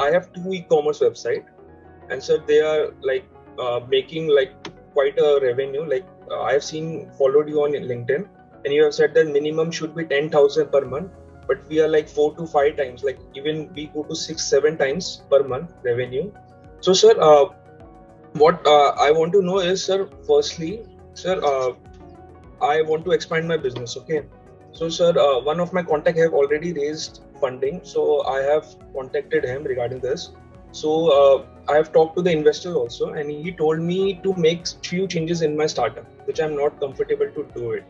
I have 2 e-commerce website, and sir, they are like making like quite a revenue. Like I have followed you on LinkedIn, and you have said that minimum should be 10,000 per month, but we are like 4 to 5 times, like even we go to 6-7 times per month revenue. So sir, what I want to know is, sir, firstly, sir, I want to expand my business. Okay, so sir, one of my contact have already raised funding, so I have contacted him regarding this. So I have talked to the investor also, and he told me to make few changes in my startup, which I'm not comfortable to do it.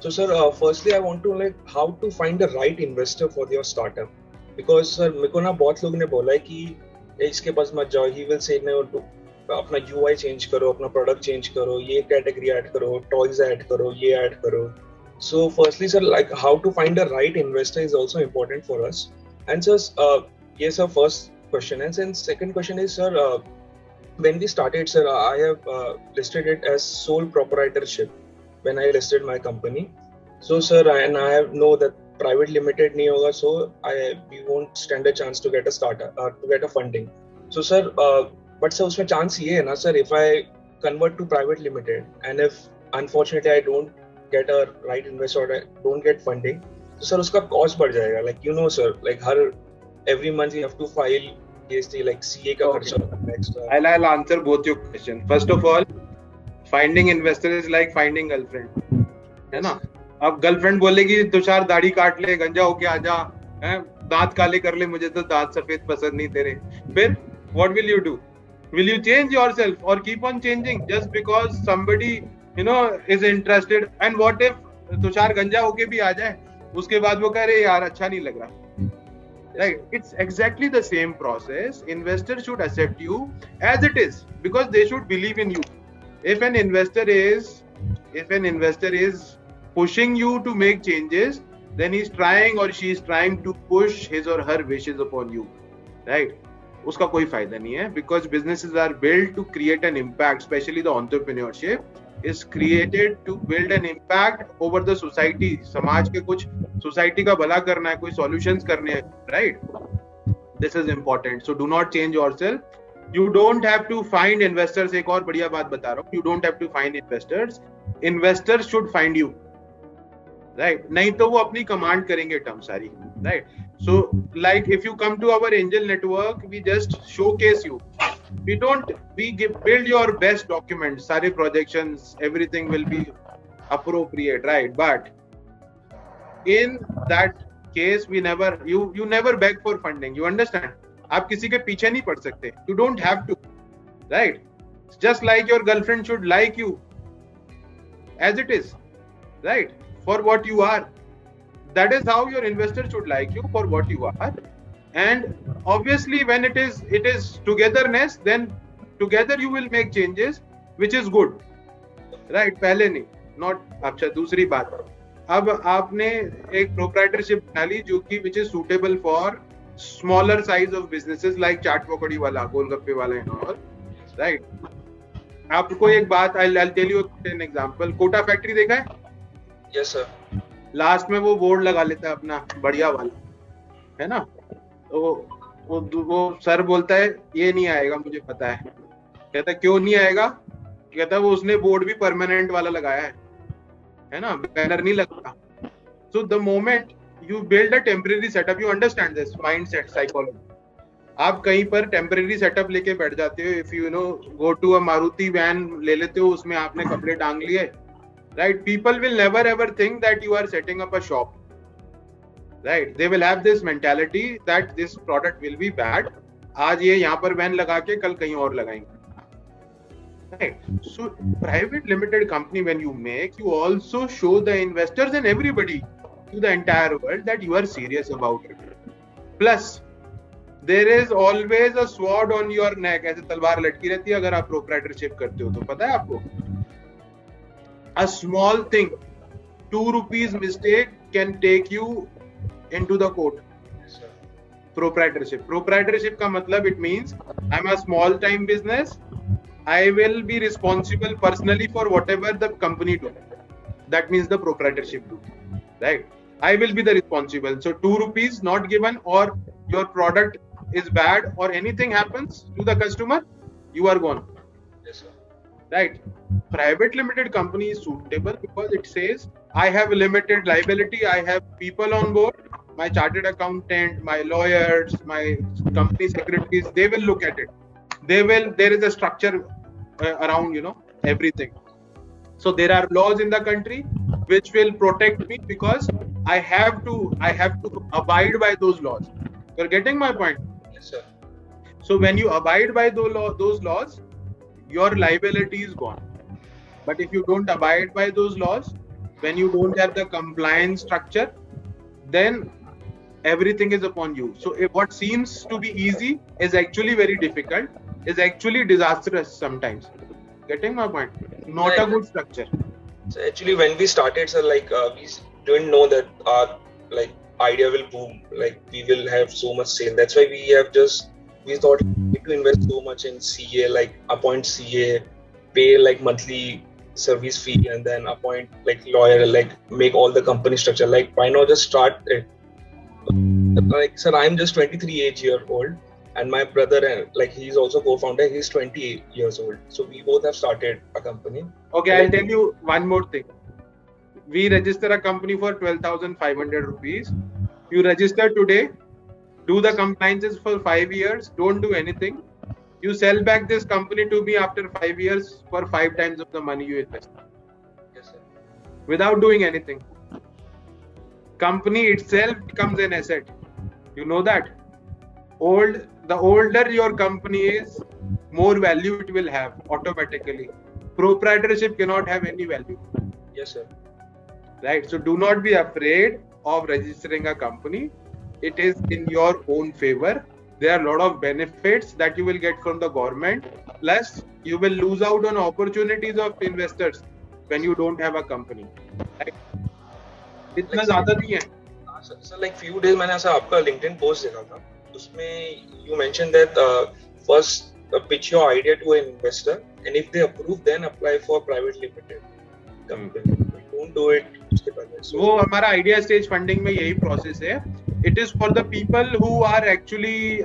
So sir, firstly I want to like how to find the right investor for your startup, because sir मेरे को ना बहुत लोग ने बोला है कि इसके पास मत जाओ, he will say no to अपना UI चेंज करो, अपना प्रोडक्ट चेंज करो, ये कैटेगरी ऐड करो, टॉयज ऐड करो, ये ऐड करो. So firstly sir, like how to find the right investor is also important for us. And sir, yes sir, first question. And then second question is, sir, when we started, sir, I have listed it as sole proprietorship when I listed my company. So sir, and I have know that private limited nahi hoga, so we won't stand a chance to get a startup to get a funding. So sir, but sir उसमें chance ये है ना sir, if I convert to private limited and if unfortunately I don't get a right investor or I don't get funding, so sir उसका cost बढ़ जाएगा. Like you know sir, like every month you have to file GST, like CA का खर्चा extra. I'll answer both your questions. First of all, finding investor is like finding girlfriend, है ना. अब girlfriend बोलेगी तुषार दाढ़ी काट ले, गंजा होके आजा, दांत काले कर ले, मुझे तो दांत सफेद पसंद नहीं तेरे. फिर what will you do? Will you change yourself or keep on changing just because somebody is interested? And what if Tushar गंजा होके भी आ जाए, उसके बाद वो कह रहे यार अच्छा नहीं लग रहा. Right? It's exactly the same process. Investors should accept you as it is because they should believe in you. If an investor is pushing you to make changes, then he's trying or she is trying to push his or her wishes upon you, right? उसका कोई फायदा नहीं है, because businesses are built to create an impact. Especially the entrepreneurship is created to build an impact over the society. समाज के कुछ society का भला करना है, कोई solutions करने हैं, right? This is important. So do not change yourself. You don't have to find investors. एक और बढ़िया बात बता रहा हूँ. You don't have to find investors. Investors should find you. Right? नहीं तो वो अपनी command करेंगे term सारी. Right? So like if you come to our angel network, we just showcase you. Build your best documents, सारे projections, everything will be appropriate, right? But in that case, you never beg for funding. You understand? आप किसी के पीछे नहीं पड़ सकते. You don't have to, right? Just like your girlfriend should like you as it is, right? For what you are. That is how your investor should like you for what you are. And obviously when it is togetherness, then together you will make changes, which is good, right? पहले नहीं, not. अच्छा, दूसरी बात, अब आपने एक proprietorship डाली जो कि which is suitable for smaller size of businesses like चाट पकौड़ी वाला, गोलगप्पे वाला and all, right? आपको एक बात, I'll tell you an example. Kota factory देखा है? Yes sir. लास्ट में वो बोर्ड लगा लेता है अपना बढ़िया वाला, है ना? तो वो सर बोलता है ये नहीं आएगा, मुझे पता है. कहता है क्यों नहीं आएगा? कहता है वो उसने बोर्ड भी परमानेंट वाला लगाया है ना, बैनर नहीं लगता. So the moment you build a temporary setup, you understand this mindset psychology. आप कहीं पर टेम्परेरी सेटअप लेके बैठ जाते हो. If you go to a Maruti van ले लेते हो, उसमें आपने कपड़े टांग लिए, right? People will never ever think that you are setting up a shop, right? They will have this mentality that this product will be bad. आज ये यहाँ पर वैन लगा के कल कहीं और लगाएंगे, right? So private limited company, when you make, you also show the investors and everybody to the entire world that you are serious about it. Plus there is always a sword on your neck. ऐसे तलवार लटकी रहती है अगर आप proprietorship करते हो तो. पता है आपको? A small thing, 2 rupees mistake can take you into the court. Yes, sir. Proprietorship का मतलब, it means I'm a small time business. I will be responsible personally for whatever the company do. That means the proprietorship do, right? I will be the responsible. So 2 rupees not given, or your product is bad or anything happens to the customer, you are gone. Yes, sir. Right? Private limited company is suitable because it says I have limited liability, I have people on board, my chartered accountant, my lawyers, my company secretaries, they will look at it. There is a structure around, everything. So there are laws in the country which will protect me because I have to abide by those laws. You're getting my point? Yes, sir. So when you abide by those laws, your liability is gone. But if you don't abide by those laws, when you don't have the compliance structure, then everything is upon you. So what seems to be easy is actually very difficult, is actually disastrous sometimes. Getting my point? Not a good structure. So actually, when we started, sir, we didn't know that our idea will boom. Like we will have so much sale. That's why we thought we need to invest so much in CA, like appoint CA, pay like monthly service fee, and then appoint like lawyer, like make all the company structure. Like why not just start it? Like sir, I'm just 23 years old, and my brother, like he's also co-founder. He's 28 years old. So we both have started a company. Okay, I'll tell you one more thing. We register a company for 12,500 rupees. You register today, do the compliances for 5 years, don't do anything. You sell back this company to me after 5 years for 5 times of the money you invested. Yes, sir. Without doing anything. Company itself becomes an asset. You know that? The older your company is, more value it will have automatically. Proprietorship cannot have any value. Yes, sir. Right? So do not be afraid of registering a company. It is in your own favor. There are a lot of benefits that you will get from the government. Plus, you will lose out on opportunities of investors when you don't have a company. Right? इतना ज़्यादा नहीं है. So like few days मैंने ऐसा आपका LinkedIn post देखा था. उसमें you mentioned that first pitch your idea to an investor, and if they approve, then apply for private limited company. Don't do it उसके पहले. वो हमारा idea stage funding में यही process है. It is for the people who are actually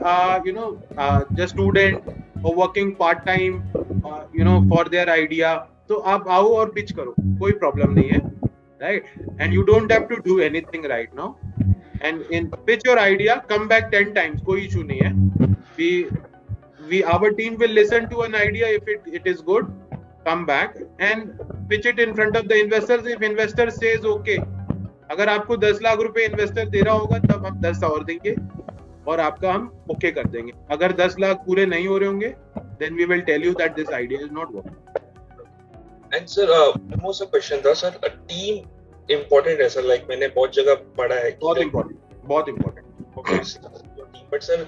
just student or working part time for their idea. तो आप आओ और pitch करो, कोई problem नहीं है, right? And you don't have to do anything right now. And in pitch your idea, come back 10 times, कोई issue नहीं है. Our team will listen to an idea. If it is good, come back and pitch it in front of the investors. If investor says okay, अगर आपको 10 लाख रुपए investor दे रहा होगा तब हम 10 और देंगे और आपका हम ओके कर देंगे. अगर 10 लाख पूरे नहीं हो रहे होंगे, then we will tell you that this idea is not working. And sir, one more question था sir. A team important है sir. Like मैंने बहुत जगह पढ़ा है. बहुत important. Okay. But sir,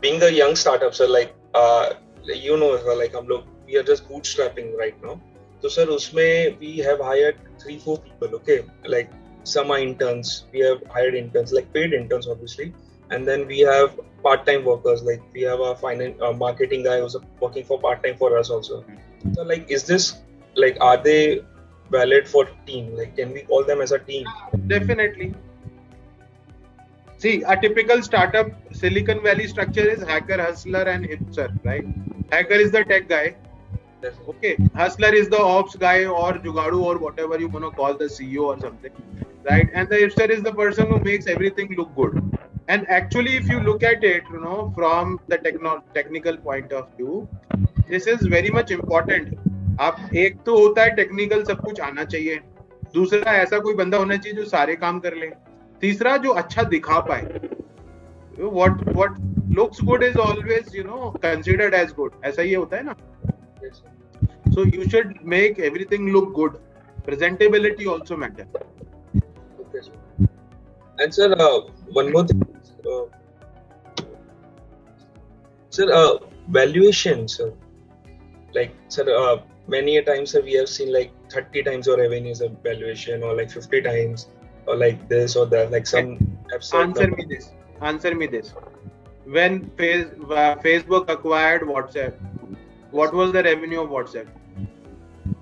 being a young startup, sir, like like हम लोग we are just bootstrapping right now. So sir, उसमें we have hired 3-4 people. Okay, like some are interns. We have hired interns, like paid interns, obviously, and then we have part-time workers. Like we have a marketing guy who's working for part-time for us also. So like, is this like, are they valid for team? Like, can we call them as a team? Definitely. See, a typical startup Silicon Valley structure is hacker, hustler, and hipster, right? Hacker is the tech guy. Okay, hustler is the ops guy or jugadu or whatever you want to call the CEO or something, right? And the hipster is the person who makes everything look good. And actually, if you look at it, from the technical point of view, this is very much important. आप एक तो होता है technical, सब कुछ आना चाहिए. दूसरा ऐसा कोई बंदा होना चाहिए जो सारे काम कर ले. तीसरा जो अच्छा दिखा पाए. What looks good is always considered as good. ऐसा ही होता है ना. So you should make everything look good. Presentability also matters. Okay, sir. And sir, one more thing. Sir, valuation, sir. Like, sir, many a times, sir, we have seen like 30 times your revenues of valuation, or like 50 times, or like this or that. Like some have said. Answer me this. When Facebook acquired WhatsApp, what was the revenue of WhatsApp?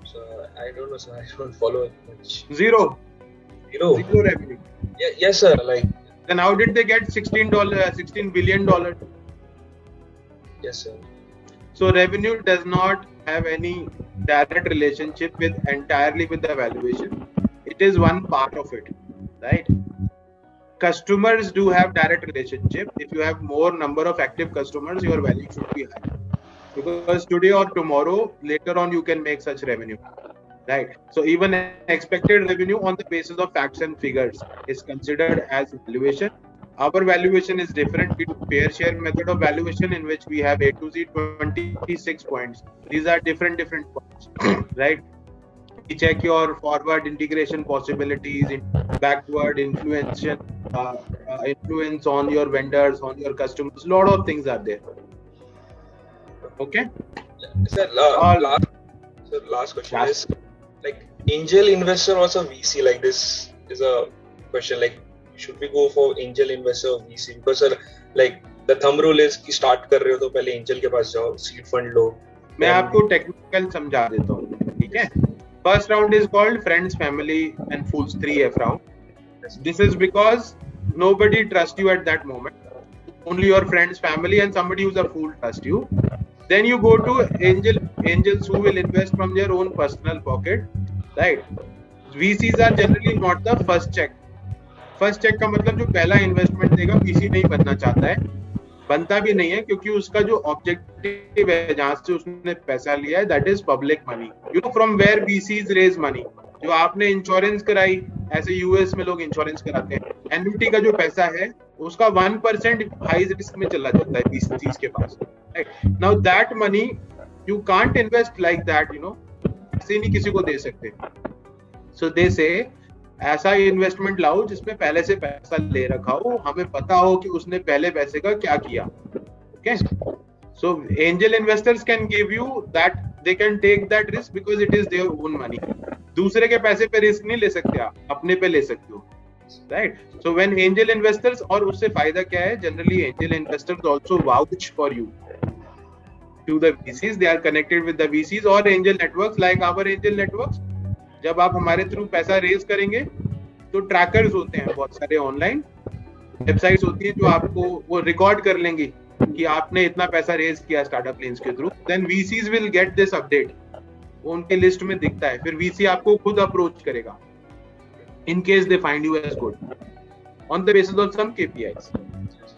So I don't know, sir. I don't follow it much. Zero revenue. Yeah, yes, sir. Like. Then how did they get $16 billion? Yes, sir. So revenue does not have any direct relationship with entirely with the valuation. It is one part of it, right? Customers do have direct relationship. If you have more number of active customers, your value should be high. Because today or tomorrow, later on, you can make such revenue, right? So even expected revenue on the basis of facts and figures is considered as valuation. Our valuation is different. We do fair share method of valuation in which we have A to Z 26 points. These are different points, right? We check your forward integration possibilities, backward influence on your vendors, on your customers. A lot of things are there. Okay. Sir, last question is like angel investor or a VC. Like this is a question. Like should we go for angel investor or VC? Because sir, like the thumb rule is कि start कर रहे हो तो पहले angel के पास जाओ, seed fund लो. मैं आपको टेक्निकल समझा देता हूँ, ठीक है? First round is called friends, family, and fools 3F round. This is because nobody trusts you at that moment. Only your friends, family, and somebody who's a fool trust you. Then you go to angels who will invest from their own personal pocket, right? VCs are generally not the first check. First check का मतलब जो पहला investment देगा VC नहीं बनना चाहता है, बनता भी नहीं है, क्योंकि उसका जो ऑब्जेक्टिव है जहां से उसने पैसा लिया है, that is public money. You know from where VCs raise money. जो आपने इंश्योरेंस कराई, ऐसे यूएस में लोग इंश्योरेंस कराते हैं, एन्युटी का जो पैसा है उसका 1% हाई रिस्क में चला जाता है VCs के पास. Now that money you can't invest like that, you know, ऐसे नहीं किसी को दे सकते. सो दे से ऐसा इन्वेस्टमेंट लाओ जिसमें पहले से पैसा ले रखा हो, हमें पता हो कि उसने पहले पैसे का क्या किया. Okay, so angel investors can give you that, they can take that risk because it is their own money. दूसरे के पैसे पे रिस्क नहीं ले सकते आप, अपने पे ले सकते हो, right? So when angel investors, और उससे फायदा क्या है, generally angel investors also vouch for you to the VCs. They are connected with the VCs or angel networks like our angel networks. जब आप हमारे थ्रू पैसा रेज करेंगे तो ट्रैकर्स होते हैं बहुत सारे, ऑनलाइन वेबसाइट्स होती हैं जो आपको वो रिकॉर्ड कर लेंगी कि आपने इतना पैसा रेज किया स्टार्टअप लेन्स के through. Then VCs will get this update, वो उनके लिस्ट में दिखता है. फिर VC आपको खुद अप्रोच करेगा in case they find you as good on the basis of some KPIs.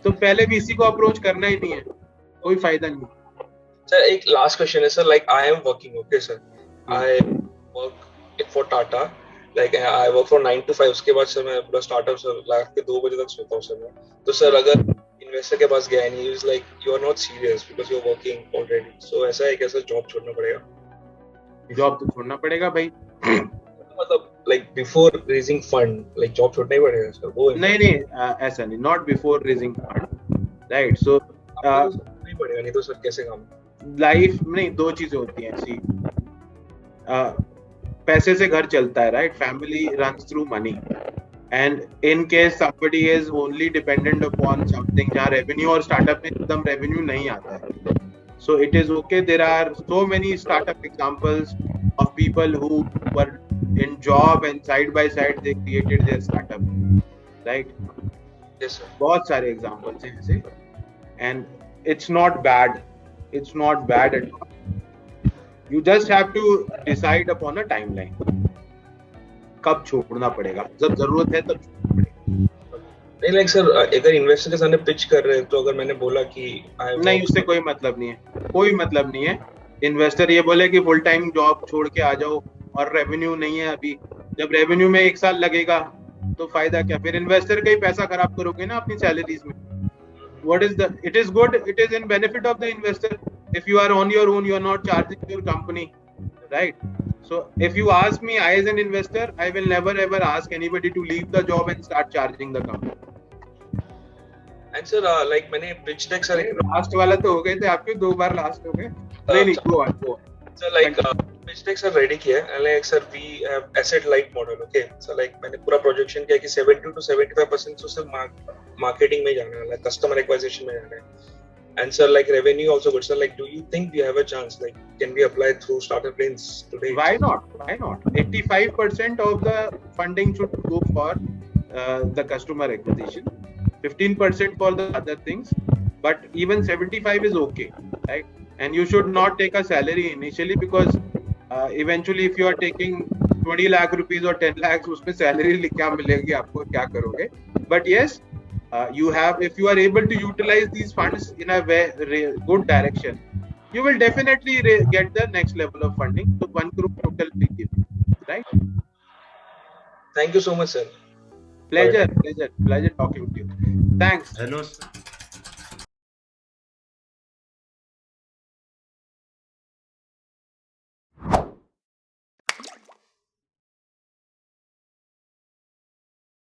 तो पहले VC को अप्रोच करना ही नहीं है, कोई फायदा नहीं. Sir, एक last question है sir. Like I am working, okay sir. I work for Tata. Like I work for 9 to 5. उसके बाद सर मैं पूरा स्टार्टअप सर रात के 2 बजे तक सोता हूँ सर मैं. तो सर अगर इन्वेस्टर के पास गया नहीं, is like you are not serious because you are working already. So ऐसा है कैसा जॉब छोड़ना पड़ेगा? जॉब तो छोड़ना पड़ेगा भाई. मतलब like before raising fund, like job छोड़ना ही पड़ेगा सर. वो नहीं ऐसा नहीं, not before raising fund, right? So नहीं पड़ेगा, नहीं तो सर कैसे काम? लाइफ में दो चीजें होती हैं ऐसी, पैसे से घर चलता है, right? Family runs through money, and in case somebody is only dependent upon something जहाँ रेवेन्यू, और स्टार्टअप में एकदम रेवेन्यू नहीं आता है, so it is okay. There are so many startup examples of people who were in job and side by side they created their startup, right? Yes sir, बहुत सारे examples हैं ऐसे, and it's not bad at all. You just have to decide upon a timeline. कब छोड़ना पड़ेगा, जब जरूरत है तब छोड़ना पड़ेगा. नहीं लाइक सर, अगर इन्वेस्टर के सामने पिच कर रहे हैं तो अगर मैंने बोला कि नहीं, उससे कोई मतलब नहीं है, कोई मतलब नहीं है. इन्वेस्टर ये बोले कि फुल टाइम जॉब छोड़ के आ जाओ और रेवेन्यू नहीं है अभी, जब रेवेन्यू में 1 साल लगेगा तो फायदा क्या? फिर इन्वेस्टर का ही पैसा खराब करोगे ना अपनी सैलरीज में. It is good, it is in benefit of the investor. If you are on your own, you are not charging your company, right? So if you ask me, I as an investor, I will never ever ask anybody to leave the job and start charging the company. And sir, like मैंने pitch deck sir last वाला तो हो गए थे आपके, 2 बार last हो गए. नहीं go on. So like pitch deck sir ready किया है, and like sir we have asset light model, okay? So like मैंने पूरा projection किया कि 70 to 75% तो सिर्फ marketing में जाना है, like customer acquisition में जाना है. And sir like revenue also good. Sir like do you think we have a chance? Like can we apply through startup lanes today? Why not? 85% of the funding should go for the customer acquisition, 15% for the other things, but even 75 is okay. right? And you should not take a salary initially, because eventually if you are taking 20 lakh rupees or 10 lakhs, उसमें salary क्या मिलेगी आपको, क्या करोगे? But yes, you have, if you are able to utilize these funds in a good direction, you will definitely get the next level of funding. So 1 crore total will give you, right? Thank you so much, sir. Pleasure talking to you. Thanks. Hello, sir.